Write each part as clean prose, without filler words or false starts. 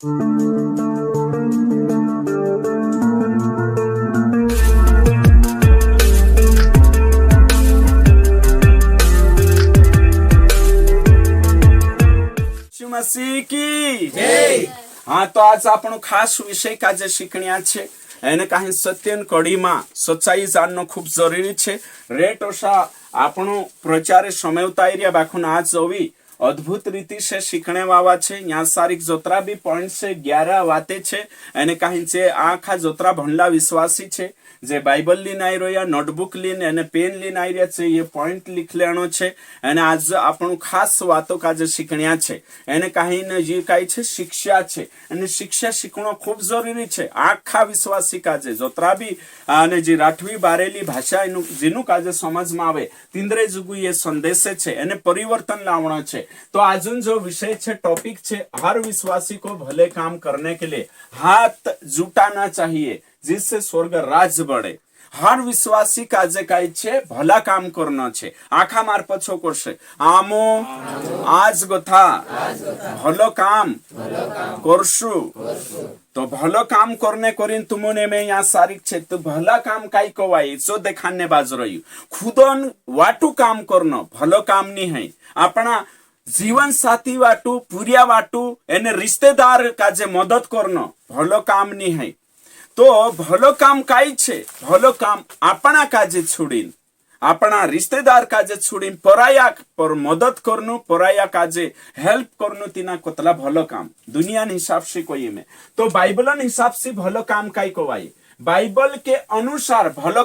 मसीह की जय। हाँ, तो आज આપણો ખાસ વિષય કાજે શીખણ્યા છે એને કાંઈ સત્યન કડીમાં સચ્ચાઈ જાણનો ખૂબ જરૂરી છે। રેટ ઓછા આપણો પ્રચારે સમયવતા એરિયા બાખુન આજ જોવી અદ્ભુત રીતિ से શીખણે વાવા છે। यहाँ सारी जोतरा भी पॉइंट से 11 वाते छे એને કાંઈ જે આખા જોતરા ભણલા વિશ્વાસી છે જે બાઇબલ લીન આવી રહ્યા નોટબુક લીન અને પેન લીન આવી રહ્યા છે એ પોઈન્ટ લીખ લેવાનો છે અને આજ આપણું ખાસ વાતો કાજે શીખણ્યા છે એને કાંઈ ને જે કાંઈ છે શિક્ષા છે અને શિક્ષા શીખણો ખૂબ જરૂરી છે। આખા વિશ્વાસી કાજે જોતરા બી અને જે રાઠવી બારેલી ભાષા એનું જેનું કાજે સમજમાં આવે તિંદ્રે જુગુ એ સંદેશે છે એને પરિवर्तन लावणो છે। तो आज जो विषय છે टॉपिक છે हर विश्वासी को भले काम करने के लिए हाथ जुटाना चाहिए जिससे स्वर्ग राज बढ़े। हर विश्वासी काजे काई छे भला काम करना छे। आखा मार पछो करशे आमो आज गथा भलो काम करशु। तो भलो काम करने करीन तुमने में यहाँ सारी छे तो भला काम काई कवाई सो देखाने बाज रही खुदन वाटू काम करनो भलो काम नहीं है। अपना जीवन साथी वाटू पूरिया वाटू एने रिश्तेदार काजे मदद करनो भलो काम नहीं है। तो भलो काम काई छे भलो काम अपना काजे छोड़ीन अपना रिश्तेदार काजे छोड़ीन पराया पर मदद करनो पराया काजे हेल्प करनो तीना कोतला भलो काम दुनिया हिसाब से कोई में। तो बाइबल हिसाब से भलो काम काई कोवाई बाइबल के अनुसार भलो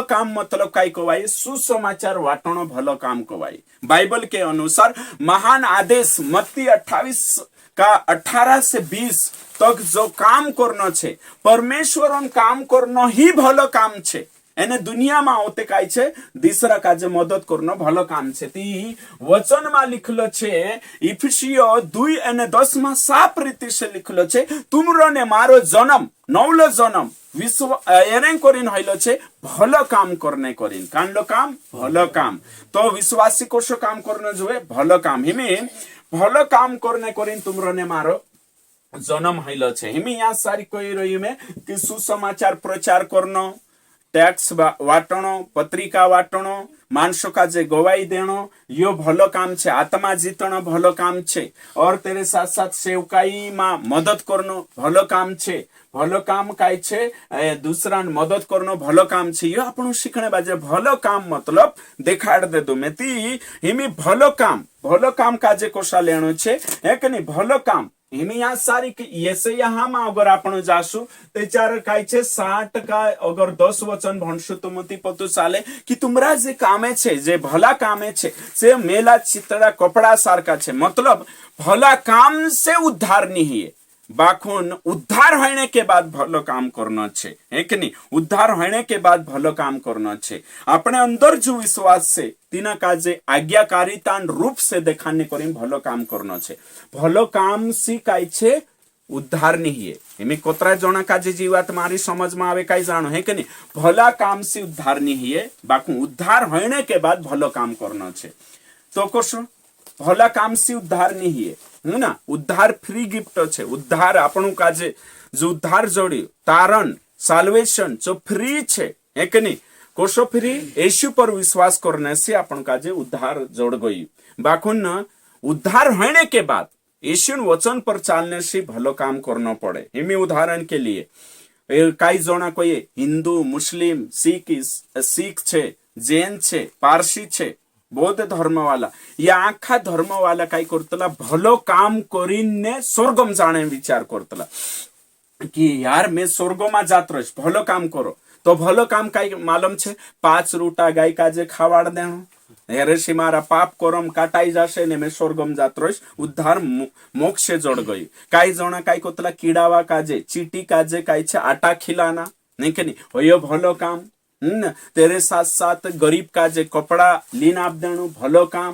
काम मतलब काई कोवाई सुसमाचार वाटणो भलो काम कोवाई। बाइबल के अनुसार महान आदेश मत्ती 28 का 18 से 20 तक जो काम करनो छे परमेश्वर काम करनो ही भलो काम छे। એને દુનિયામાં આવતે કાય છે દીસરા કાજે મદદ કરનો ભલો કામ છે। તી વચનમાં लिखलो છે ઇફિસિયો 2 અને 10 માં સાફ રીતે से लिखलो છે तुमरो ने मारो जन्म नवलो जन्म विश्व एरें करीन होइलो छे भलो काम करने करीन कांडो काम भलो काम। तो विश्वासी कोशो काम करनो जोए भलो काम हिमे भलो काम करने करीन तुमरो ने मारो जन्म होइलो छे। हिमे यहाँ सारी कोई रही में कि सुसमाचार प्रचार करनो टैक्स वाटणो पत्रिका वाटणो मानसों का जे गवाही देनो यो भलो काम छे। आत्मा जीतणो भलो काम छे और तेरे साथ साथ सेवकाई में मदद करनो भलो काम छे। भलो काम काई छे दूसरा मदद करनो भलो काम छे। यो आपणो शिखणे बाजे भलो काम मतलब देखाड़ दे दो मेती हिमी भलो काम काजे कोशा लेणो छे हे के नहीं भलो काम हिमी यहाँ सारी येसे यहाँ में अगर आपण जासु ते चार काय छे 60 का अगर 10 वचन भणसु तो मती पतो चाले कि तुमरा जे कामे छे जे भला कामे छे से मेला चितड़ा कपड़ा सारका छे। मतलब भला काम से उद्धार नहीं है बाखुन उद्धार होने के बाद भलो काम करना छे है कि नहीं। उद्धार होने के बाद भलो काम करना छे अपने अंदर जो विश्वास से तीना काजे आज्ञाकारिता रूप से देखाने करीन भलो काम करना छे। भलो काम सी काई छे उद्धार नहीं है। एमे कोतरा जणा काजे जीवात मारी समझ में आवे काई जानो है कि नहीं। भला काम से उद्धार नहीं है बाकू उद्धार होने के बाद भलो काम करना छे। तो कोशो भला काम से उद्धार नहीं है ना उद्धार फ्री गिफ्ट छे। उद्धार आपणु काजे जो उद्धार जोड़ी तारण साल्वेशन जो फ्री छे है कि नहीं। कोशो फ्री यीशु पर विश्वास करने से अपन काजे उद्धार जोड़ गई बाकुन उद्धार होने के बाद यीशु वचन पर चालने से भलो काम करना पड़े। हिमी उदाहरण के लिए काई जोना कोई हिंदू मुस्लिम सिख छे जैन छे पारसी छे बौद्ध धर्म वाला या आखा धर्म वाला काई करतला भलो काम करीने स्वर्गम जाने विचार करतला कि यार मैं स्वर्गमा जात रहीश भलो काम करो। तो भलो काम काई मालूम छे 5 रूटा गाय काजे खावाड़ देनो हेरेसी मारा पाप करम काटाई जाशे ने मैं स्वर्गम जात रहीश उद्धार मोक्षे जोड़ गई। काई जणा काई करतला कीड़ावा काजे चीटी काजे काई छे आटा खिलाना नहीं के नहीं होयो भलो काम। तेरे साथ साथ गरीब का जे कपड़ा लीन आप देनु भलो काम।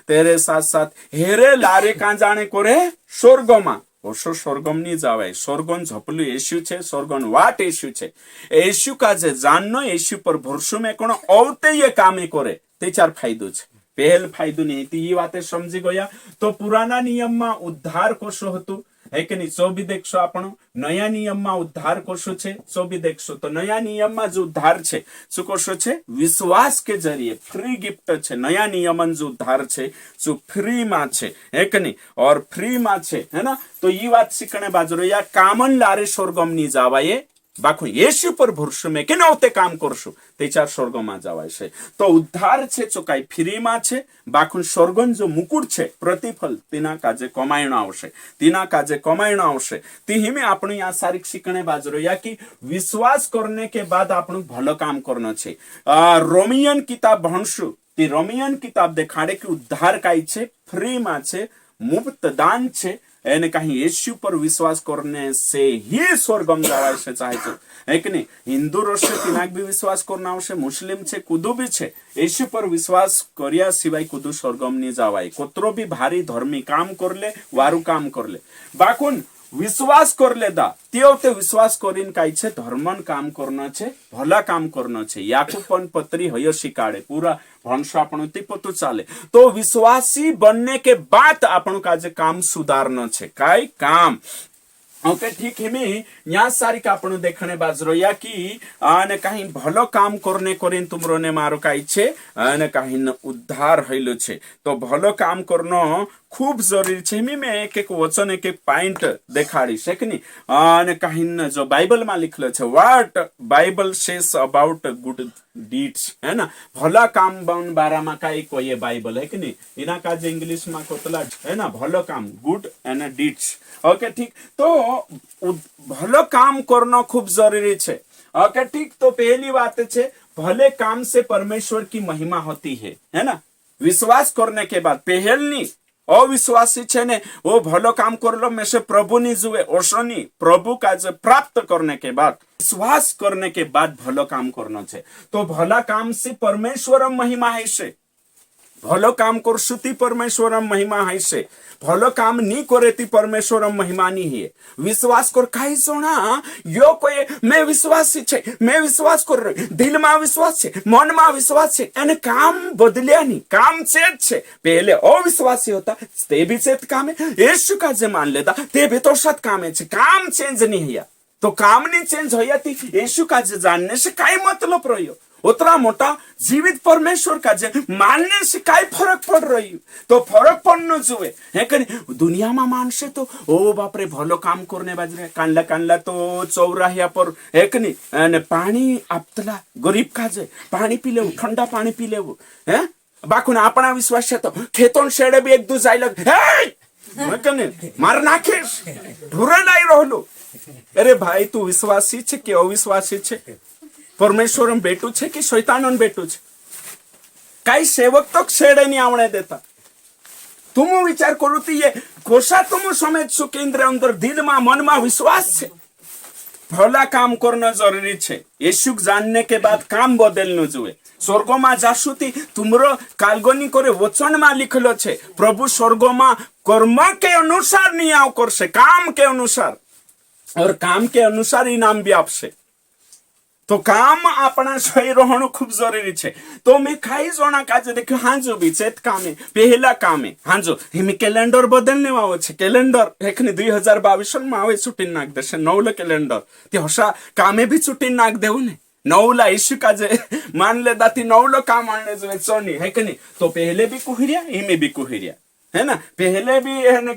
तेरे साथ साथ हेरे लारे का जाने कोरे स्वर्गमा ओशो स्वर्गम नहीं जावे स्वर्गन झपलू येशु छे स्वर्गन वाट येशु छे। येशु का जे जाननो येशु पर भरोसो में कोण औते ये कामे करे ते चार फायदो छे। पहल फायदो नहीं थी ये बातें समझी गया। तो पुराना नियम में उद्धार कोशो हतु હે કે નહીં? તો બી દેખશો આપણો નયા નિયમમાં ઉદ્ધાર કોશો છે, તો બી દેખશો તો નયા નિયમમાં जो उद्धार છે શું કોશો છે? વિશ્વાસ કે જરીએ ફ્રી ગિફ્ટ છે. નયા નિયમન जो उद्धार છે जो फ्री માં છે, હે કે નહીં? और फ्री માં છે, હે ના? તો ઈ વાત શીખણે બાજરો या कामन लारे स्वर्गम ની जावाये बाखू येशू पर भरोसा में के नवते काम करशु तेचार स्वर्गમાં જવાય છે. તો ઉદ્ધાર છે જો કાઈ ફ્રીમાં છે, બાખું સ્વર્ગન જો મુકુટ છે પ્રતિફલ તેના કાજે કમાયણો આવશે, તેના કાજે કમાયણો આવશે. ती हिमे आपण या सारिक शिकणे बाजरो या कि विश्वास करने के बाद आपण भलो काम करनो छे. रोमियन किताब भणशु ती रोमियन किताब देखाड़े कि उद्धार काई छे फ्रीમાં છે, मुफ्त दान છે. એને કहीं येशू पर विश्वास करने से ही स्वर्गम जवाय છે चाहे तो, है कि नहीं? हिंदू रोशे तिनाक भी विश्वास करना आवश्य, मुस्लिम छे कुदू भी छे येशू पर विश्वास कर्या सिवाय कुदू स्वर्गम नहीं जवाय. कोतरो भी भारी धर्मी काम कर ले, वारू काम कर ले, बाकुन विश्वास कर लेदा ते विश्वास करीन काई छे धर्मन काम करनो छे, भला काम करनो छे. याकूब पण पत्री हयसी काढे पूरा भणशो आपण ती पतो चाले. तो विश्वासी बनने के बाद आपण काजे काम सुधारनो छे, काई काम. ओके ठीक है. मी या सारी का आपण देखने बाजरो या कि आने कहीं भलो काम करने करीन तुमरो ने मारो काई छे आने कहीं उद्धार हइलो छे. तो भलो काम करनो खूब जरूरी छे. मैं एक वचन एक पॉइंट देखाड़ीश है कि नहीं? आने कहीं जो बाइबल में लिखलो छे what Bible says about good deeds, है ना? भला काम बन बारा में काई कोई बाइबल है कि नहीं? इना काज इंग्लिश में कोतला है ना, भलो काम गुड एंड डीड्स. ओके ठीक. तो भलो काम करना खूब जरूरी छे. ओके ठीक. तो पहली बात छे भले काम से परमेश्वर की महिमा होती है ना? विश्वास करने के बाद पहलनी अविश्वासी छे ने वो भलो काम करलो में से प्रभु नी जुए ओशनी प्रभु काज प्राप्त करने के बाद विश्वास करने के बाद भलो काम करनो छे. तो भला काम से परमेश्वर महिमा है से भलो काम करशु ती परमेश्वर महिमा है से भलो काम नी करे ती परमेश्वर महिमा नी है. विश्वास कर काई सोना यो कोई मैं विश्वासी छे, मैं विश्वास कर रही दिल में विश्वास छे, मन में विश्वास छे, एने काम बदलिया नी, काम चेत छे. पहले अविश्वासी होता ते भी चेत काम है, यीशु का जे मान लेता ते भी तो सत काम है, काम चेंज नहीं है. तो काम नहीं चेंज होया थी यीशु का जे जानने से काई मतलब रहियो. उतना मोटा जीवित परमेश्वर का जे मानने से काय फरक पड़ रही. तो फरक पड़नो जुए है कि दुनिया में मानसे तो ओ बाप रे भलो काम करने बाजरे कांडला कांडला तो चौराहिया पर है कि नहीं पानी आपतला गरीब काजे पानी पी लेव, ठंडा पानी पी लेव. है बाकुन अपना विश्वास है तो खेतों शेडे भी एक दू जाई लग मार नाखीश ढूरे लाई रहलो. अरे भाई तू विश्वासी छे कि अविश्वासी छे? परमेश्वर बेटू छे कि शैतान बेटू छे? कई सेवक तो छेड़े नहीं आवने देता. तुम विचार करो तो ये कोशा तुम समझ छो केंद्र अंदर दिल में मन में विश्वास छे. भला काम करना जरूरी छे. यीशु जानने के बाद काम बदलनो जुए. स्वर्ग में जाशु थी तुमरो काल्गोनी करे वचन में लिखलो छे प्रभु स्वर्ग में कर्म के अनुसार नियाव करशे, काम के अनुसार, और काम के अनुसार इनाम भी आपसे. तो काम अपना सही रहना खूब जरूरी छे. तो मैं खाई जोना काजे देखो हाँ जो भी चेत काम है पहला काम है हाँ जो हिमे कैलेंडर बदलने वाव छे. कैलेंडर एकने 2022 में आवे छुट्टी नाख देशे नवलो कैलेंडर ते हसा कामे भी छुट्टी नाख देव ने नवला यीशु काजे मान ले दाती नवलो काम आने जो सोनी है कि नहीं? तो पहले भी कुहरिया हिमे भी कुहरिया है ना, पहले भी है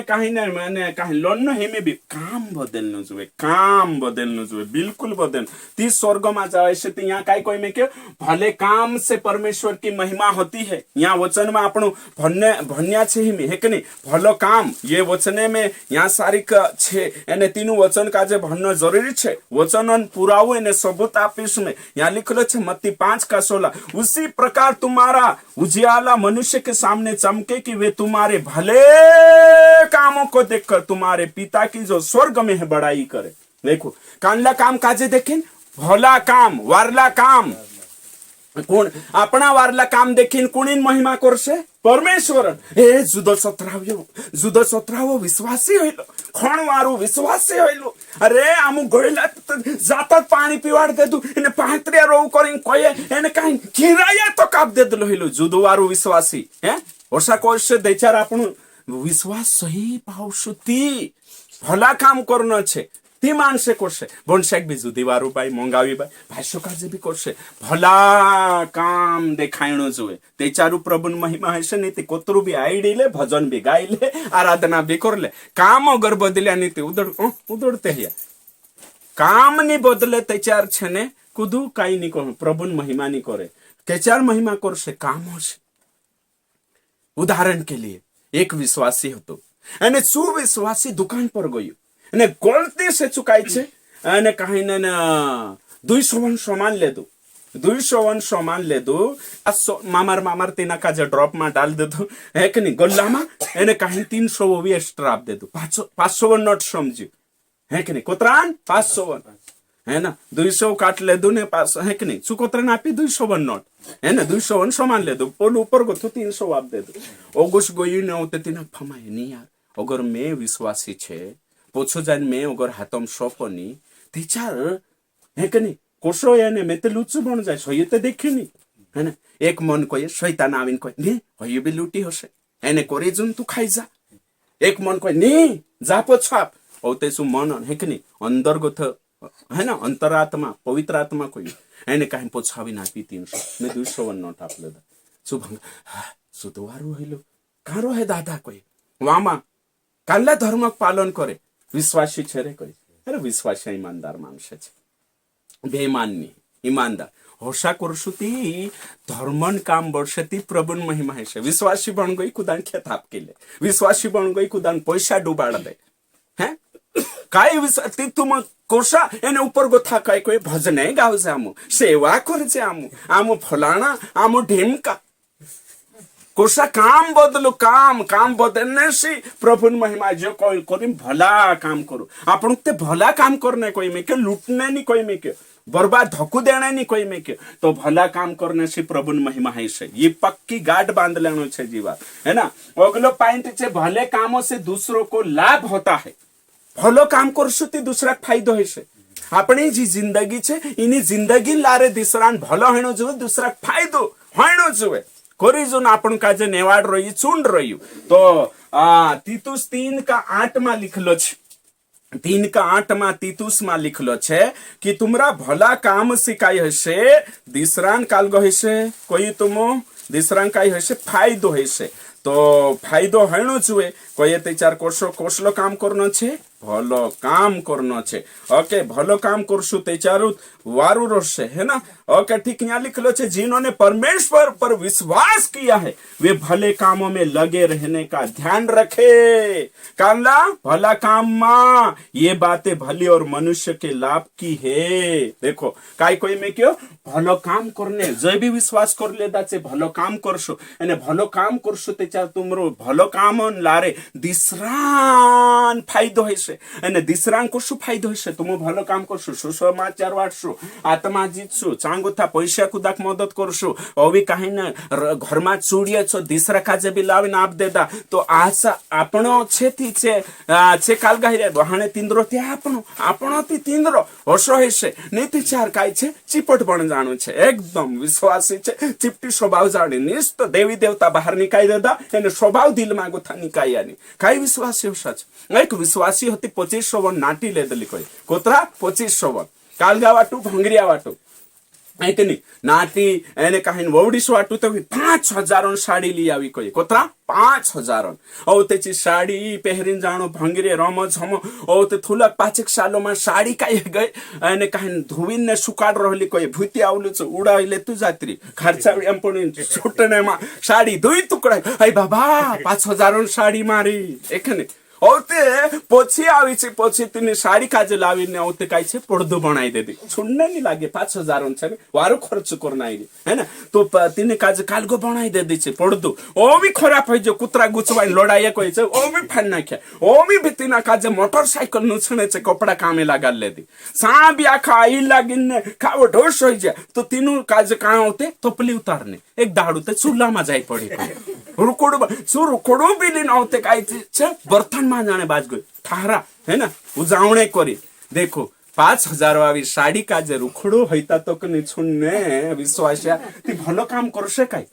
कहीं ना मैंने कहीं लोन ही में भी काम बदलनो जुए, काम बदलनो जुए, बिल्कुल बदल. ती स्वर्ग में जाए से यहाँ काई कोई में क्यों भले काम से परमेश्वर की महिमा होती है. यहाँ वचन में आपण भन्या छे ही में है कि नहीं? भलो काम ये वचने में यहाँ सारी छे एने तीनों वचन का जे भन्नो जरूरी छे. वचन पुरावो एने सबूत आपीश में यहाँ लिखलो छे मत्ती 5:16 उसी प्रकार तुम्हारा उजियाला मनुष्य के सामने चमके कि वे तुम्हारे भले कामों को देखकर तुम्हारे पिता की जो स्वर्ग में है बड़ाई करे. देखो कांडला काम काजे देखें भला काम वारला काम कोण अपना वारला काम देखीन कुणीन महिमा करशे परमेश्वर. ए जुदो सत्राव्यो विश्वासी होइलो कोण वारू विश्वासी होइलो. अरे आमु गळेला जातात पाणी पिवाड देदु एने पात्रिया रोव करिन कोये एने काई किराया तो काप देदलो होइलो जुदो वारू विश्वासी. हे ओसा कोशे देचार आपण विश्वास सही पावशु ती भला काम करनो छे ती मानसे करशे बनशेक बी जुदी वारू बाई मंगावी बाई भाष्यकार बी करशे भला काम देखायणो जोए तेचारू प्रभुन महिमा हशे ने ते कोतरू बी आईडीले भजन बी गाईले आराधना बी करले काम अगर बदल्यानी ते उदड़ते हया काम नी बदले तेचार छने कुदू काई नी कहो प्रभुन महिमा नी करे तेचार महिमा करशे काम हशे। उदाहरण के लिए एक विश्वासी હતો અને સુવિશ્વાસી દુકાન પર ગયો અને ગલતી से ચુકાય છે અને કહીને 200 सामान लेदो 200 सामान लेदो मामार तेना का जो ड्रॉप में डाल देदो है कि नहीं गल्ला में એને कहीं 300 वो भी एक्स्ट्रा आप देदो 500 नोट समझो है कि नहीं कोतरान 500 है ना 200 काट ले दो ने पास है कि नहीं सुकोतरन आपी 200 नोट है ना 200 सामान ले दो पोल ऊपर को तो 300 आप दे दो ओगुस गोई ने होते तीना फमाय नहीं यार अगर मैं विश्वासी छे पूछो जान मैं अगर हाथम सोपनी तीचार है कि नहीं कोशो याने मैं तो लुच्चू बन जाय सोये तो देखी नहीं है ना एक मन कोई शैतान आविन कोई ने होय भी लूटी होसे एने कोरी जुन तू खाई जा एक मन कोई नहीं जा पोछाप ओते सु मन है कि नहीं अंदर गोथ है ना अंतरात्मा पवित्र आत्मा कोई एने कहीं पोछावी ना पी 300 मैं 200 नोट आप लेदा सुभंग सुतवारू हइलो कारो है दादा कोई वामा काल्ला धर्म पालन करे विश्वासी छे रे कोई अरे विश्वासी ईमानदार माणसे छे बेईमान नी ईमानदार होशा करशुती धर्मन काम वर्षती प्रभुन महिमा है विश्वासी बन गई कुदान खेत आप केले विश्वासी बन गई कुदान पैसा डुबाड़ दे हैं काय विश्वासी तुम कोशा एने ऊपर गोथा काय कोई भजने गाव जे आमु सेवा कर जे आमु फलाना आमु ढेमका कोशा काम बदलो काम बदलने से प्रभुन महिमा जो कोई करी भला काम करो आपण ते भला काम करने कोई में के लूटने नहीं कोई में के बर्बाद धक्कू देने नहीं कोई में के तो भला काम करने से प्रभुन महिमा है से ये पक्की गांठ बांध लेनो छे जीवा है ना अगलो पॉइंट छे भले कामों से दूसरों को लाभ होता है भलो काम करशु ती दूसरा फायदो है से अपनी जी जिंदगी छे इनी जिंदगी लारे दिसरान भलो हेनो जो दूसरा फायदो हेनो जो कोरी जो आपण का जे नेवाड रही चुंड रही तो तीतुस 3:8 में लिखलो छे 3:8 में तीतुस में लिखलो छे कि तुमरा भला काम सिकाय हसे दिसरान काल गो हसे कोई तुमो दिसरान काय हसे फायदो हसे तो फायदो हेणो जुए कोई ते चार कोसलो काम करनो छे भलो काम करनो छे ओके भलो काम करशु ते चारु वारू रहशे है ना ओके ठीक यहाँ लिखलो छे जिन्होंने परमेश्वर पर विश्वास किया है वे भले कामों में लगे रहने का ध्यान रखे काला भला काम मां ये बातें भली और मनुष्य के लाभ की है देखो काय कोई में क्यों भलो काम करने जो भी विश्वास कर लेदा छे भलो काम करशु एने भलो काम करशु ते चार तुमरो भलो काम लारे दिसरान फायदो है અને દિસરાંગ કરશું ફાયદો હશે તમે ભલો કામ કરશો સુસમાચાર વાટશો આત્મા જીતશો ચાંગોથા પૈસા કુદાક મદદ કરશો હવે કાંઈ ને ઘરમાં ચૂડીએ છો દિસરા કાજે બી લાવીને આપ દેતા તો આશા આપણો છેથી છે કાલગાહી રે વહાણે તીંદરો તે આપણોથી તીંદરો હશો હશે નીતિ ચાર કાય છે ચીપટ પણ જાણું છે એકદમ વિશ્વાસી છે ચીપટી સ્વભાવ જાણી નિસ્ત દેવી દેવતા બહાર નીકાળી દેતા એને સ્વભાવ દિલમાં ગોથા નીકાળ્યાની કાંઈ વિશ્વાસી હશે એક વિશ્વાસી હતી 2500 નાટી લેદલી કોઈ કોતરા 2500 કાલગા વાટુ ભંગરિયા વાટુ ऐके नहीं नाटी एने कहीं वोडिस वाटू तो 5000 साड़ी ली आवी कोई कोतरा 5000 औ तेची साड़ी पहरिन जानो भंगरे रमो झमो औ ते थुला 5 सालों में साड़ी काई गई एने कहीं धुविन ने सुकाड रहली कोई भूती आवलु छ उडाइले तू जात्री खर्चा एम्पोनी छुटने में साड़ी दुई टुकड़ा ए बाबा 5000 साड़ी मारी एकने औते पोछी आवी छे पोछी तिनी साड़ी काजे लावीने औते काई छे પડદો बनाई देदी छुन्ने नहीं लागे 5000 छे वारो खर्च करनाई है ना तो तिनी काजे कालगो बनाई देदी छे પડદો ओ भी खराब होई जो कुतरा गुचवाई लड़ाई कोई छे ओ भी फान नाख्या ओ भी बितिना काजे मोटरसाइकल नुछणे छे कपड़ा कामे लगाल लेदी सा भी आखा आई लागिने खावो ढोस होई जाय तो तीनु काजे का होते तोपली उतारने एक दाड़ू ते चूल्हा में जाई पड़ी रुकोड़ो भी लिन औते काई छे बर्तन में जाने बाज गई ठारा है ना उजावणे करी देखो 5000 वावी साड़ी का जे रुखड़ो होता तो कने छुन्ने विश्वासिया ती भलो काम करशे काई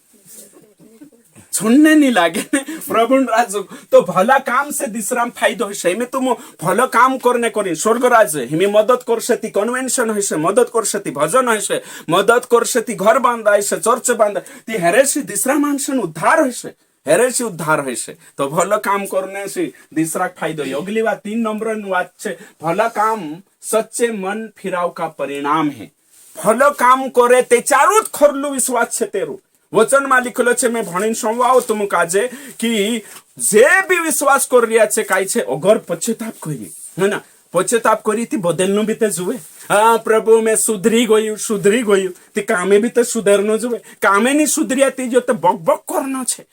सुनने नहीं लागे ने प्रभु राज तो भला काम से दिसराम फायदो है में तुम भल काम करने करी स्वर्गराज हिमी मदद करसे कन्वेंशन है मदद करसे भजन है मदद करसे घर बांधा है चर्च बांधा ती हेरेसी दिसरा मानसन उद्धार है हेरेसी उद्धार है तो भल काम करने से दिसरा फायदो है। अगली बात 3 नंबर बात छे भला काम सच्चे मन फिराव का परिणाम है। भल काम करे ते चारुत खरलू विश्वास छे तेरू वचन में लिखलो छे मैं भणीने संवाओ तुम काजे कि जे भी विश्वास कर रिया छे काई छे अगर पश्चाताप करी है ना पश्चाताप करी थी बदलनो भी ते जुए हाँ प्रभु मैं सुधरी गई ती कामे भी तो सुधरनो जुए कामे नहीं सुधरिया ती जो तो बक बक करनो छे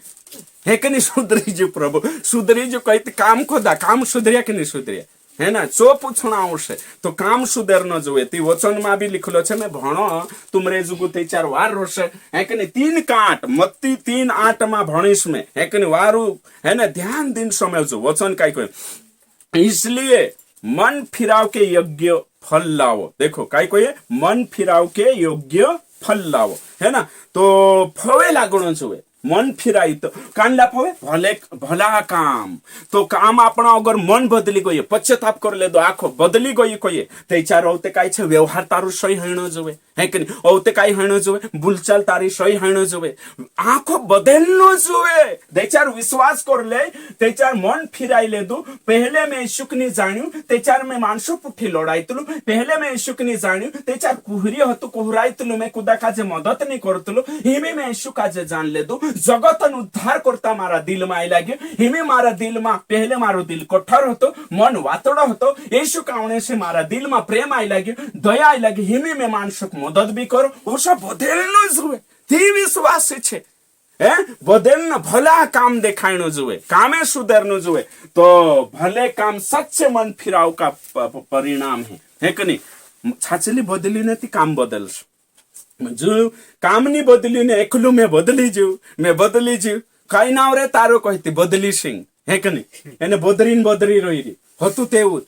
है कि नहीं सुधरी जो प्रभु सुधरी जो कही काम खोदा काम सुधरिया कि नहीं सुधरिया है ना चो पूछना आवश्य तो काम सुधरनो जुए ती वचन में भी लिखलो छे मैं भणो तुमरे जुगु 3-4 वार रोशे है कि नहीं 3 काट मत्ती 3:8 में भणीश में है कि नहीं वारू है ना ध्यान दिन समय जो वचन काई कोई इसलिए मन फिराव के योग्य फल लाओ देखो काई कोई मन फिराव के योग्य फल लाओ है ना तो फवे लागणो जुए मन फिराई तो कांडला फवे भले भला काम तो काम अपना अगर मन बदली गई पश्चाताप कर ले दो आखो बदली गई कोई ते चार औते काई छे व्यवहार तारू सही हणो जोवे है कि नहीं औते काई हणो जोवे बुलचाल तारी सही हणो जोवे आखो बदलनो जोवे ते चार विश्वास कर ले ते चार मन फिराई ले दो पहले मैं यीशु ने जान्यू ते चार मैं मानसो पुठी लड़ाईतलु पहले मैं यीशु ने जान्यू ते चार कुहरी हतु कुहराईतलु मैं कुदा काजे मदद नहीं करतलु हिमे मैं यीशु काजे जान ले दो जगतन उद्धार करता मारा दिल में आई लगे हिमे मारा दिल में पहले मारो दिल कठोर होतो मन वातड़ो होतो यीशु कावणे से मारा दिल में प्रेम आई लगे दया आई लगे हिमे में मानसक मदद भी करो वो सब बदलनो जुए ती विश्वास छे बदलना भला काम देखाणो जुए कामे सुधरनो जुए तो भले काम सच्चे मन फिराव का परिणाम है कि नहीं छाचली बदली ने ती काम बदलश जो काम नहीं बदली ने एकलू मैं बदली जीव कई नाव रे तारो कहती बदली सिंह है कि नहीं एने बदरी रही होतु तेवुत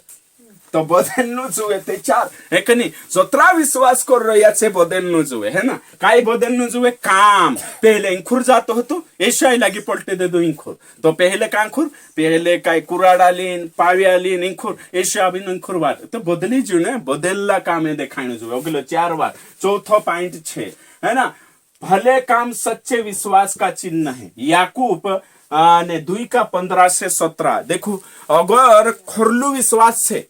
तो बदलनु जुए ते चार है कि नहीं जतरा विश्वास कर रहा छे बदलनु जुए है ना काई बदलनु जुए काम पहले इंखुर जातो हतो ऐसा लगी पलटे दे दो इंखुर तो पहले कांखुर पहले काई कुराडालीन पाव्यालीन इंखुर ऐसा अभी इंखुर बात तो बदली जु ने बदलला कामे देखाणु जुए अगलो 4 बार चौथो पॉइंट छे है ना भले काम सच्चे विश्वास का चिन्ह है याकूब ने 2:15 से 17 देखो अगर खोरलू विश्वास छे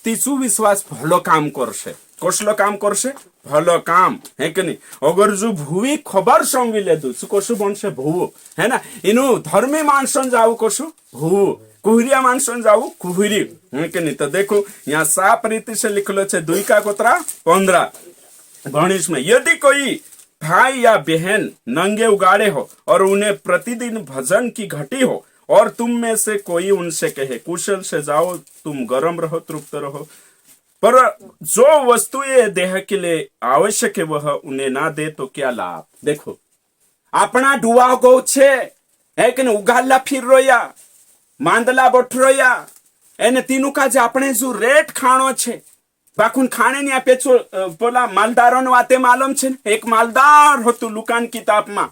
तीसू विश्वास भलो काम करसे कसलो काम करसे भलो काम है कि नहीं अगर जो भूवी खबर संगी ले दू कसु बनसे भू है ना इनु धर्मी मानसन जाऊ कसु भू कुहरिया मानसन जाऊ कुहरी है कि नहीं तो देखो यहाँ साफ रीति से लिखलो छे 2:15 भणिश में यदि कोई भाई या बहन नंगे उगाड़े हो और उन्हें प्रतिदिन भजन की घटी हो और तुम में से कोई उनसे कहे कुशल से जाओ तुम गर्म रहो तृप्त रहो पर जो वस्तु ये देह के लिए आवश्यक है वह उन्हें ना दे तो क्या लाभ देखो अपना डुआ गो छे है कि उगाला फिर रोया मांदला बठ रोया एने तीनू का जे अपने जो रेट खाणो छे बाकुन खाने नहीं आपे बोला मालदारों ने वाते मालूम छे एक मालदार होतु लुकान किताब में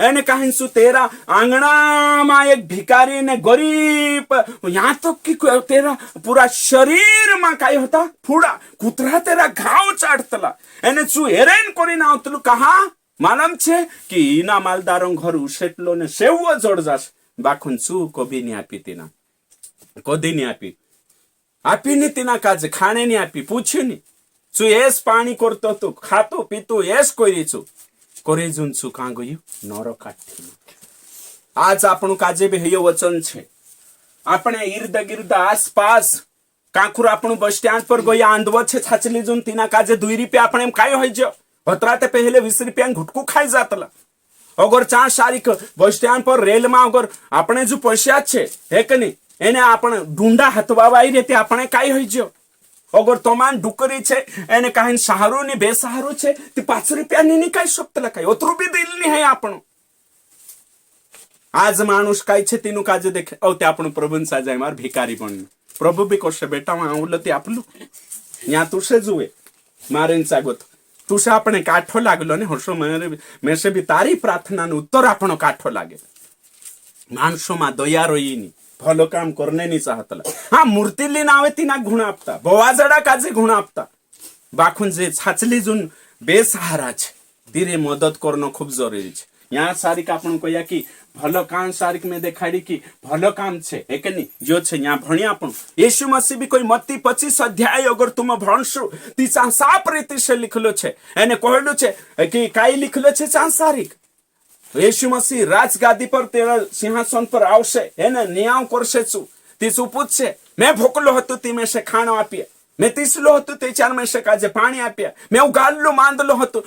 एने कहीं सु तेरा आंगना में एक भिकारी ने गरीब यहाँ तो कि तेरा पूरा शरीर में काई होता फूड़ा कुतरा तेरा घाव चाटतला एने सु हेरेन कोरी ना उतलू कहा मालूम छे कि इना मालदारों घर उसेटलो ने सेवो जोड़ जास बाकुन सु कभी नहीं आपी तीना कदी नहीं आपी नहीं तीना काजे खाने नहीं आपी पूछी नहीं सु एस पानी करतो तो खातो पीतो एस कोई छु करे जुनसु कहाँ गयो नरकाठी आज आपनु काजे भी हेयो वचन छे अपने इर्द गिर्द आसपास कांकुर आपनु बस स्टैंड पर गया आंदव छे छाचली जुन तीना काजे 2 रुपया अपने काय होय जो हतराते पहले 20 रुपया घुटकू खाई जातला अगर 4 सारिक बस स्टैंड पर रेल में अगर अपने जो पैसा छे है कि नहीं एने आपण ढूंढा हतवावाई रेते अपने काय होय जो अगर तमान डुकरी छे एने काहीन सहारो ने बेसहारो छे ते 5 रुपया नहीं काय शकतला काय ओतरू भी दिल नहीं है आपण आज मानुष काय छे तीनु काजे देखे औ ते आपण प्रभुन साजाय मार भिकारी बन प्रभु भी कोशे बेटा मा आवलती आपलू या तुसे जुए मारेन सागत तुसे अपने काठो लागलो ने हर्षो मेरे में से भी तारी प्रार्थना ने उत्तर आपण काठो लागे माणसो मा दया रहीनी भलो काम करने नहीं चाहतला हा मूर्ती लीन आवे तिना गुण आपता बोवाजडा काजे गुण आपता बाखून जे छाचली जुन बेसहारा छे धीरे मदद करनो खूब जरूरी छे यहाँ सारिक आपण कहया कि भलो काम सारिक में देखाड़ी कि भलो काम छे एक नहीं जो छे यहाँ भणी आपण यीशु मसीह भी कोई मत्ती 25 अध्याय अगर तुम भणशु ती साफ रीति से लिखलो छे एने कहलु छे कि काई लिखलो छे सांसारिक यीशु मसीह राजगादी पर तेरा सिंहासन पर आवशे एने न्याय करशे छु तीसु पूछे मैं भूखलो हतो ती में से खाणो आप्या मैं तीसलो हतो ते चार में से काजे पानी आप्या मैं उगाल्लो मांदलो हतो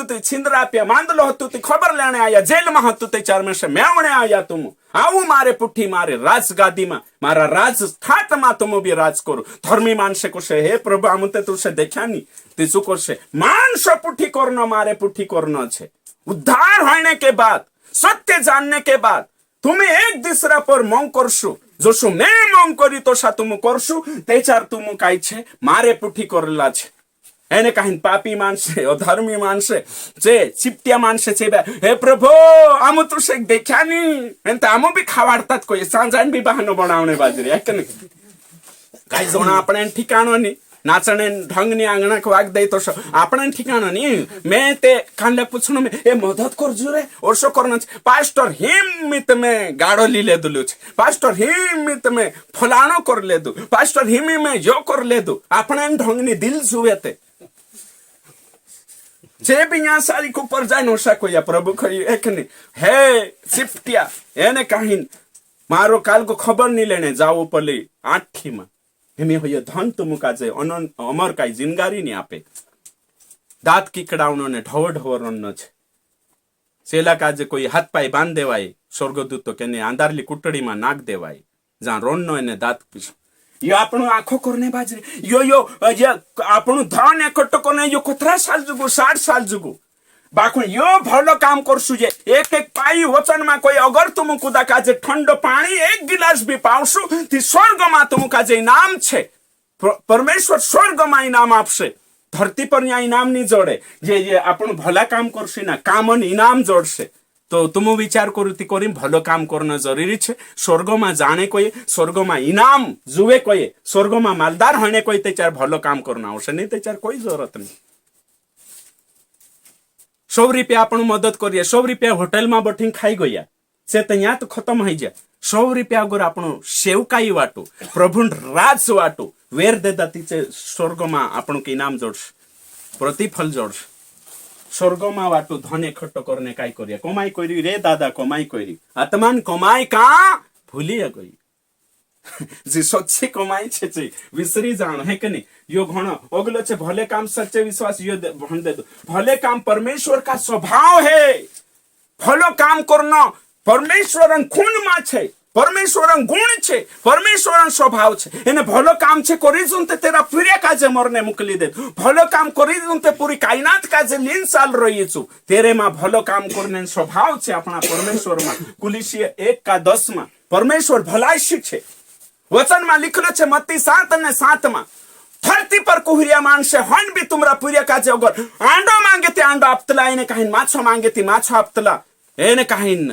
ते छिंद्रा आप्या मांदलो हतो ते खबर लेने आया जेल में हतो ते चार में से मेवणे आया तुम आऊ मारे पुठी मारे राजगादी में मारा राज ठाट में तुम भी राज करो धर्मी मानसे कोशे हे प्रभु आमुते तुसे देखा नी तीसु कोशे मानस पुठी करनो मारे पुठी करनो छे उद्धार होने के बाद सत्य जानने के बाद तुम्हें एक दूसरा पर मंग करशु जोशु मैं मंग करी तो सा तुम करशु तेचार तुम काई छे मारे पुठी करला छे एने काहिन पापी मानसे अधर्मी मानसे जे चिपटिया मानसे छे हे प्रभु आमु तुसे देखा नी एंत आमु भी खावाडतात कोई सांजान भी बहानो बनावणे बाजरी एकने काई जोना अपने ठिकाणो नी नाचने ढंग नी आंगणा को वाग दे तो आपने ठिकाना नहीं मैं ते कानले पूछनो में ए मदद कर जुरे और सो करना पास्टर हिम्मित में गाड़ो ली ले दुलु पास्टर हिम्मित में फलानो कर ले दु पास्टर हिम्मी में जो कर ले दु आपने ढंग नी दिल जुवे ते जे भी यहाँ सारी को पर जाए नोशा को या प्रभु खरी एक नहीं है सिफ्टिया एने काहिन मारो काल को खबर नहीं लेने जाओ पले आठी में हेमे हो धन तुम काजे अमर काई जिनगारी नहीं आपे दांत किकड़ाउनो ने ढवर ढवर रन्नो छे सेला काजे कोई हाथ पाई बांध देवाय स्वर्गदूत तो केने आंधारली कुटड़ी में नाक देवाय जहां रोनो एने दांत पीछो यो आपणो आंखो करने बाजरी यो आपणो धन एकठो करने यो कोतरा साल जुगु 60 साल जुगु बाखुन यो भलो काम करसु जे एक एक पाई वचन में कोई अगर तुम कुदा काजे ठंडो पानी एक गिलास भी पावसु ती स्वर्ग में तुम काजे इनाम छे परमेश्वर स्वर्ग में इनाम आपसे धरती पर यहाँ इनाम नहीं जोड़े जे आपण भला काम करसी ना कामन इनाम जोड़से तो तुम विचार करुती करी भलो काम करना जरूरी छे स्वर्ग में जाने कोई स्वर्ग में इनाम जुए कोई स्वर्ग में मालदार होने कोई तेचार भलो काम करना आवश्यक नहीं तेचार कोई जरूरत नहीं 100 रुपया आपण मदद करिए 100 रुपया होटल में बैठी खाई गया से तैयार तो खत्म हो जाए 100 रुपया अगर आपण सेवकाई वाटू प्रभु राज वाटू वेर दे दाती स्वर्ग में आपण के इनाम जोड़ प्रतिफल जोड़ स्वर्ग में वाटू धन एकठो करने काई करिया कमाई करी रे दादा कमाई करी आत्मान कमाई का भूलिया गई जी सच्ची कमाई छे विसरी जान है कि नहीं यो घण अगलो छे भले काम सच्चे विश्वास यो भण दे दो भले काम परमेश्वर का स्वभाव है भलो काम करना परमेश्वर खून मा छे परमेश्वर गुण छे परमेश्वर स्वभाव छे एने भलो काम छे करी जुनते तेरा प्रिय काजे मरने मुकली दे भलो काम करी जुनते पूरी कायनात काजे लीन साल रही छु तेरे मा भलो काम करने स्वभाव छे अपना परमेश्वर मा कुलिसिया 1:10 मा परमेश्वर भलाइशी छे वचन में लिखलो छे मत्ती 7:7 में धरती पर कुहरिया मानसे हन भी तुमरा प्रिय काजे अगर आंडो मांगे ते आंडो आपतला एने काहिन माछो मांगे ती माछो आपतला एने काहिन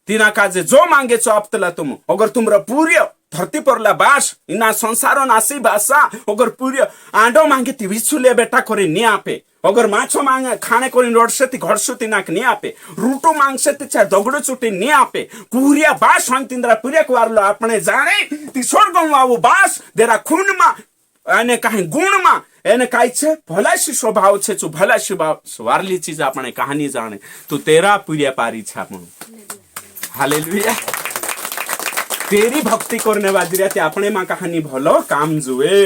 तीना काजे जो मांगे छो आपतला तुम अगर तुमरा प्रिय धरती पर ला बास इना संसारो नासी बासा अगर प्रिय आंडो मांगे ती विछुले बेटा करे नि आपे अगर माछो मांगे खाने कोनी रोडसे ती घरसु ती नाक नि आपे रूटो मांगसे ती चा दगड़ो चुटी नि आपे कुहरिया बास हन तिंद्रा प्रिय वारलो आपने जाने ती स्वर्गम आવો बास देरा खून मा एने काहे गुण मा एने काई छे भलाशी स्वभाव छे छु भलाशी वारली चीज आपने कहानी जाने तू तेरा प्रिय पारी छे आपण हालेलुया तेरी भक्ति करने वाली अपने माँ कहानी भलो काम जुए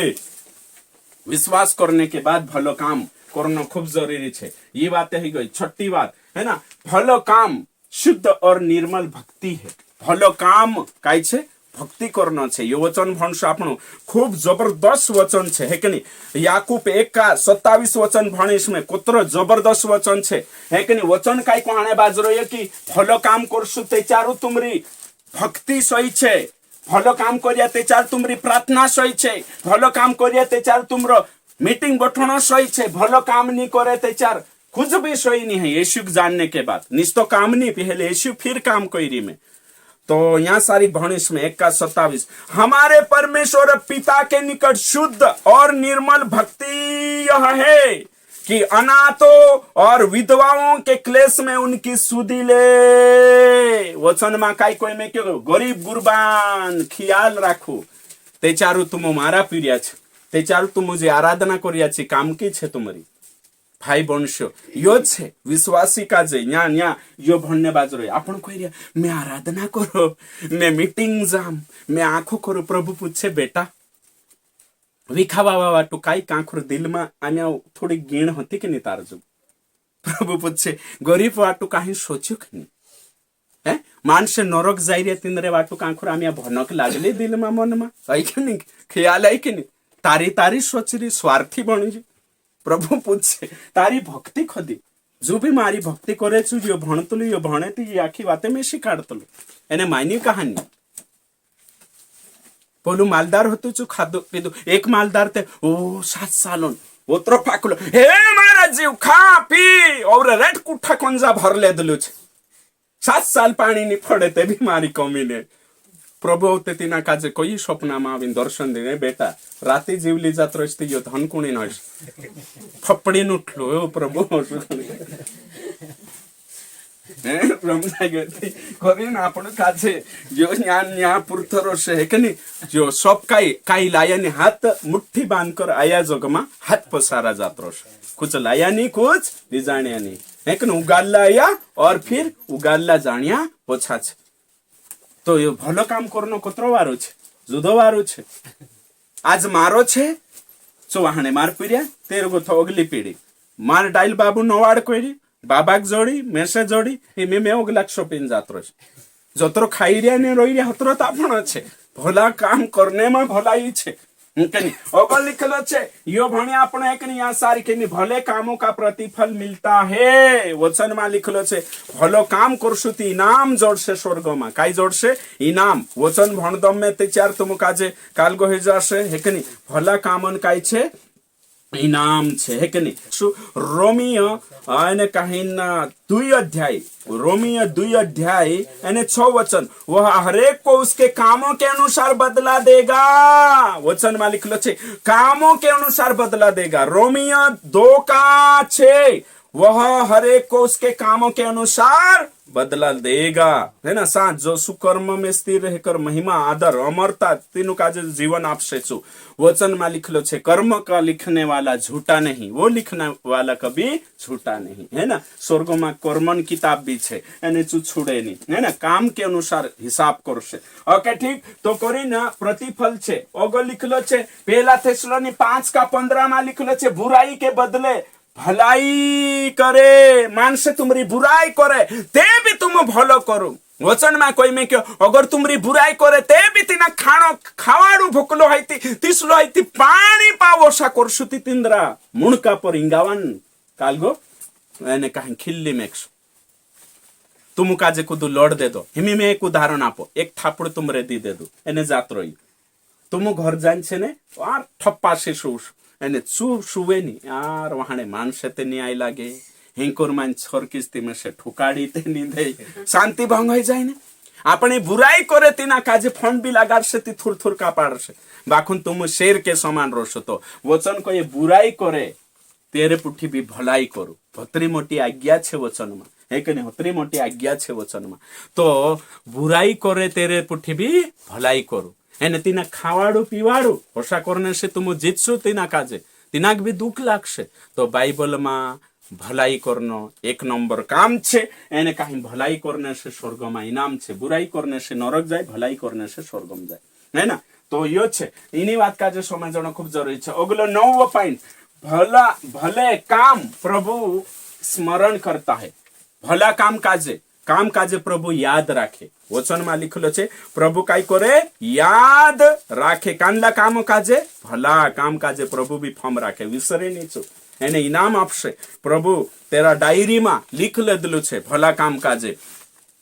विश्वास करने के बाद भलो काम करना खूब जरूरी है ये बात ही गई छठी बात है ना भलो काम शुद्ध और निर्मल भक्ति है भलो काम काई छे भक्ति करना छे यो वचन भणस आपनो खूब जबरदस्त वचन छे है कि नहीं याकूब 1:27 वचन भणिस में कोतरो जबरदस्त वचन छे है कि नहीं वचन काई कोहाने बाजरो ये कि भलो काम करसु ते चारु तुमरी भक्ति सही छे भलो काम करिया ते चार तुमरी प्रार्थना सही छे भलो काम करिया ते चार तुमरो मीटिंग बठनो सही छे भलो काम नहीं करे ते चार कुछ भी सही नहीं है यीशु जानने के बाद निस्तो काम नहीं पहले यीशु फिर काम करी में तो यहाँ सारी भणिश में 1 का 27, हमारे परमेश्वर पिता के निकट शुद्ध और निर्मल भक्ति यह है कि अनाथों और विधवाओं के क्लेश में उनकी सुधी ले। वचन में काई कोई में क्यों गरीब गुरबान ख्याल राखो ते चारू तुम मारा पीड़िया छे, ते चारू तुम मुझे आराधना करिया छे, काम की छे तुम्हारी भाई बणशो यो छे विश्वासी काजे न्या न्या यो भणने बाजरो आपण कोई रे मैं आराधना करो, मैं मीटिंग जाम, मैं आंखो करो। प्रभु पूछे बेटा विखावा वाटू काई कांखर दिल में आम्या थोड़ी गीण होती कि नहीं तार जो। प्रभु पूछे गरीब वाटू काही सोच्यो कि नहीं है, मानसे नरक जाई रे तिंदरे वाटू कांखर आम्या भनक लागले दिल में मन में है कि नहीं, ख्याल है कि नहीं, तारी तारी सोचरी स्वार्थी बनी जी। प्रभु पूछे तारी भक्ति खदी जो भी मारी भक्ति करे छु यो भणतलु यो भणेती ये आखी बातें में शिकाडतलु एने मायनी कहानी। पोलू मालदार होतो छु खादो पीदो, एक मालदार ते ओ 7 सालों ओतरो फाकलो हे मारा जीव खा पी और रेड कुठा कंजा भर ले दलु छ 7 साल पानी नहीं पड़े ते भी मारी कमी ने। प्रभु होते तिना काजे कोई स्वप्न में आवीने दर्शन देने बेटा राती जीवली जात रस्ती यो धन कुणी नस फपड़ी नुठलो ओ प्रभु करीन आपण काजे जो ज्ञान न्या पुरथरो से है कि नहीं, जो सब काई लायानी हाथ मुट्ठी बांध कर आया जगमा हाथ पसारा जात रस, कुछ लाया नहीं कुछ जानिया नहीं है कि उगाल्ला आया और फिर उगाल्ला जानिया पोछा छे। तो ये भलो काम करनो कतरो वारो छे, जुदो वारो छे। आज मारो छे चोहाणे मार पीड़िया तेरे को तो अगली पीढ़ी मार डाइल बाबू नवाड़ कोई बाबाक जोड़ी मेसे जोड़ी हिमे में ओगलाक शोपिन जात्रो छे जतरो खाई रिया ने रोई रिया हतरो तापण छे। भला काम करने में भलाई छे कनी ओगल लिखलो छे यो भणी आपण एक नहीं सारी केनी भले कामों का प्रतिफल मिलता है। वचन में लिखलो छे भलो काम करशु ती इनाम जोड़से स्वर्ग में काई जोड़से इनाम। वचन भणदम में ते चार तुम काजे काल गोहि जाशे है कनी भला कामन काई छे इनाम छे है कि नहीं। रोमियो अने कहीना 2 अध्याय रोमियो 2 अध्याय अने 6 वचन वह हरेक को उसके कामों के अनुसार बदला देगा। वचन में लिखलो छे कामों के अनुसार बदला देगा। रोमियो 2 का 6 वह हरेक को उसके कामों के अनुसार बदला देगा है ना। साथ जो सुकर्म में स्थिर रहकर महिमा आदर अमरता तीनों का जो जीवन आपसे छु। वचन में लिखलो छे कर्म का लिखने वाला झूठा नहीं, वो लिखने वाला कभी झूठा नहीं है ना। स्वर्ग में कर्मन किताब भी छे एने छुड़े नहीं है ना, काम के अनुसार हिसाब करशे। ओके ठीक तो करी ना प्रतिफल छे ओगो लिखलो छे 1 थेसलोनी 5 का 15 में लिखलो छे बुराई के बदले भलाई करे, मानसे तुम्हारी बुराई करे ते भी तुम भलो करो। वचन में कोई में क्यों अगर तुम्हारी बुराई करे ते भी तिना खाणो खावाड़ू भूकलो हाइती तिसलो हाइती पानी पावोसा करसुती तिंद्रा मुणका पर इंगावन कालगो एने कहीं खिल्ली मेक्स तुम काजे कुदू लड़ दे दो। हिमी में एक उदाहरण आपो एक थापड़ तुमरे दी दे दो एने जात रही तुम घर जान छे ने और ठप्पा से सूस एने चू सुवे नी यार वहाने मानसे ते न्याय लागे हिंकुर मान छरकिस्ती में से ठुकाड़ी ते नी दे शांति भंग हो जाए ने। आपने बुराई करे तीना काजे फंड भी लगा से ती थुर थुर का पाड़ से बाखुन तुम शेर के समान रोशो। तो वचन को ये बुराई करे तेरे पुठी भी भलाई करो भतरी मोटी आज्ञा छे वचन में है कि नहीं, हतरी मोटी आज्ञा छे वचन में। तो बुराई करे तेरे पुठी भी भलाई करो एने तीना खावाड़ू पीवाड़ू होशा करने से तुम जीतशो तीना काजे तीनाक भी दुख लागशे। तो बाइबल में भलाई करनो 1 नंबर काम छे एने कहीं भलाई करने से स्वर्ग में इनाम छे, बुराई करने से नरक जाए भलाई करने से स्वर्ग में जाए है ना। तो यो छे इनी बात काजे समझनो खूब जरूरी छे। अगलो 9 पॉइंट भला भले काम प्रभु स्मरण करता है। भला काम काजे प्रभु याद राखे। वचन में लिखलो छे प्रभु काई करे याद राखे कांडला काम काजे भला काम काजे प्रभु भी फम राखे विसरे नहीं छो एने इनाम आपसे प्रभु तेरा डायरी में लिख ले दिलु छे भला काम काजे।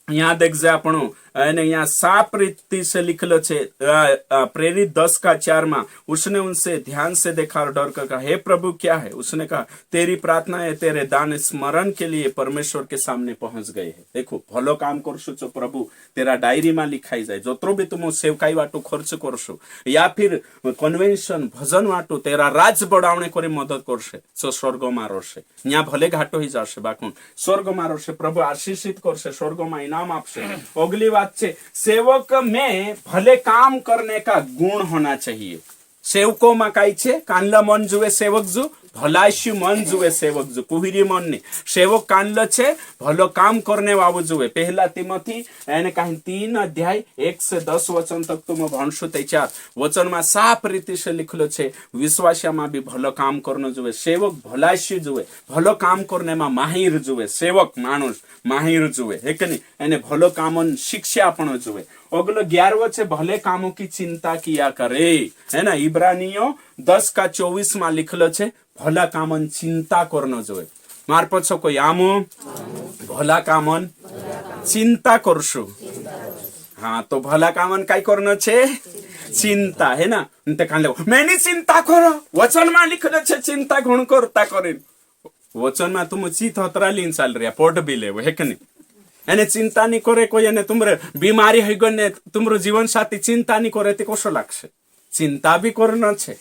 यहाँ देख जे आपणो અને यहाँ साफ रीति से लिखलो छे प्रेरित 10:4 में उसने उनसे ध्यान से देखा और डर कर कहा, हे प्रभु क्या है? उसने कहा, तेरी प्रार्थना है तेरे दान स्मरण के लिए परमेश्वर के सामने पहुंच गए है। देखो भलो काम करशो तो प्रभु तेरा डायरी में लिखाई जाए, जोतरो भी तुम सेवकाई वाटो खर्च करशो या फिर कन्वेंशन भजन वाटो तेरा राज बढ़ावने करे मदद करशे तो स्वर्ग में रोशे, यहाँ भले घाटो ही जाशे बाकुन स्वर्ग में रोशे, प्रभु आशीषित करशे, स्वर्ग में इनाम आपसे। अगली बात छे, सेवक में भले काम करने का गुण होना चाहिए। सेवको में कई छे, कानला मन जुए सेवक जु, भलाशी मन जुए सेवक जु, कुहिरी मन ने सेवक कानल छे, भलो काम करने वावो जुए। पहला तिमोथी एने कहीं 3 अध्याय 1 से 10 वचन तक तुम भणशो त्याच्यात वचन में साफ रीति से लिखलो छे, विश्वासिया में भी भलो काम करनो जुए, सेवक भलाशी जुए, भलो काम करने में माहिर जुए, सेवक मानुष माहिर जुए है कि नहीं, एने भलो कामन शिक्षा पण जुए। अगलो 11 छे, भले कामों की चिंता किया करे, है ना। इब्रानियों 10:24 में लिखलो छे, भला कामन चिंता करनो जोए। मार पछो कोई आमो भला कामन चिंता करशो। हाँ तो भला कामन काय करनो छे? चिंता, है ना। ते कान ले मैंने चिंता करो, वचन में लिखलो छे चिंता गुण करता करे, वचन में तुम चित हतरा लीन चाल रहा पोट भी ले है कि नहीं, एने चिंता नहीं करे कोई, एने तुमरे बीमारी हई गई ने तुमरो जीवन साथी चिंता नहीं करे ते कसो लागशे? चिंता भी करना छे,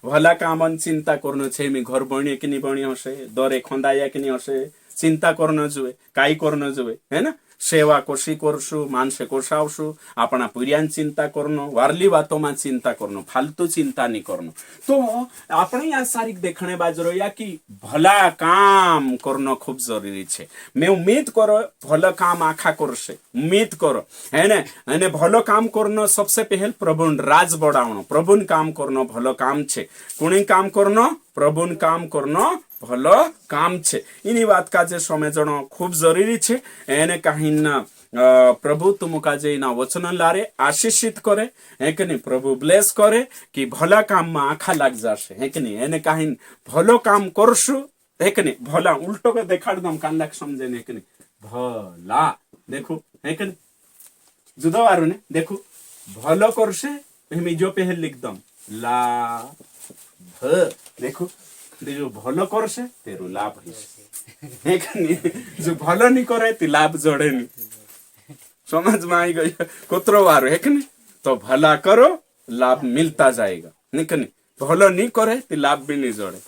भला कामन चिंता करनो छे। मी घर बनिए कि नहीं बनी हसे, दरे खंदाया कि नहीं हसे, चिंता करनो जुए, काई करनो जुए, है ना। सेवा कोशी करशु, मानसे कोसावशु, अपना पुरियान चिंता करनो, वारली बातों में चिंता करनो, फालतू चिंता नहीं करनो। तो આપણે यहाँ सारी देखने बाजरो या कि भला काम करनो खूब जरूरी छे। मैं उम्मीद करो भलो काम आखा करशे, उम्मीद करो है ने। अने भलो काम करनो सबसे पहले प्रभुन राज बढ़ावनो, प्रभुन काम करनो भलो काम छे। कुणी काम करनो? प्रभुन काम करनो भलो काम छे। इनी बात का जे समझणो खूब जरूरी छे। एने कहीं प्रभु तुम का जे ना वचन लारे आशीषित करे है कि नहीं, प्रभु ब्लेस करे कि भला काम में आखा लाग जाशे है कि नहीं। एने कहीं भलो काम करशु है कि नहीं, भला उल्टो के देखाड़ दम कान लाग समझे है कि नहीं, भला देखो है कि नहीं, जुदो वारो ने देखो भलो करशे मी जो पहल लिख दम ला भ, देखो जो भलो करशे तेरो लाभ है कि नहीं, जो भलो नहीं करे ते लाभ जड़े नहीं। समझ में आई गई कोतरो वारो है कि नहीं। तो भला करो लाभ मिलता जाएगा नहीं कि नहीं, भलो नहीं करे तो लाभ भी नहीं जोड़े।